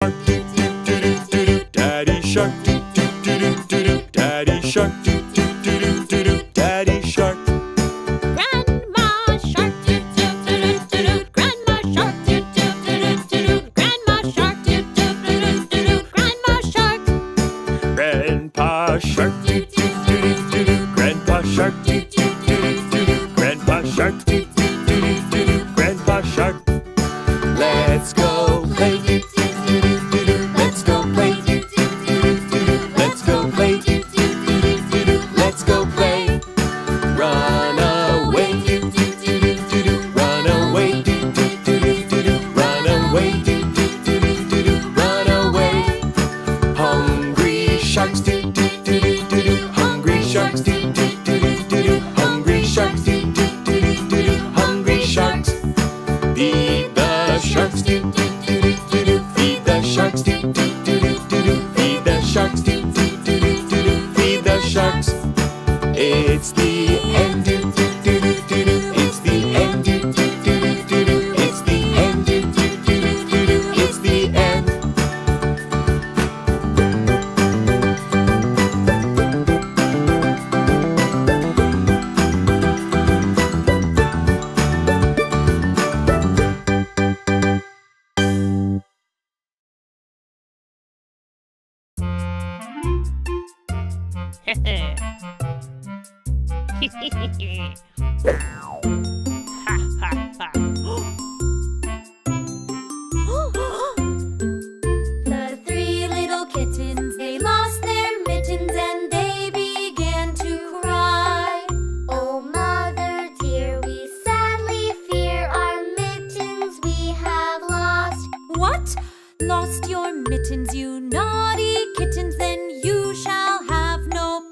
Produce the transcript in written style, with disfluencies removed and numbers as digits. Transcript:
Daddy shark, Daddy shark, Daddy shark. Grandma shark, Grandma shark, Grandma shark, Grandma shark. Grandpa shark, Grandpa shark, Grandpa shark, Grandpa shark. Let's go play. Let's go play. Let's go play. Let's go play. Run away. Run away. Run away. Run away. Hungry sharks. Hungry sharks. Hungry sharks. Hungry sharks. Feed the sharks. Feed the sharks. Feed the sharks. Feed the sharks. It's the end. It's the end. It's the end. It's the end. The three little kittens, they lost their mittens and they began to cry. Oh, mother dear, we sadly fear our mittens we have lost. What? Lost your mittens, you naughty kittens? Then you shall have no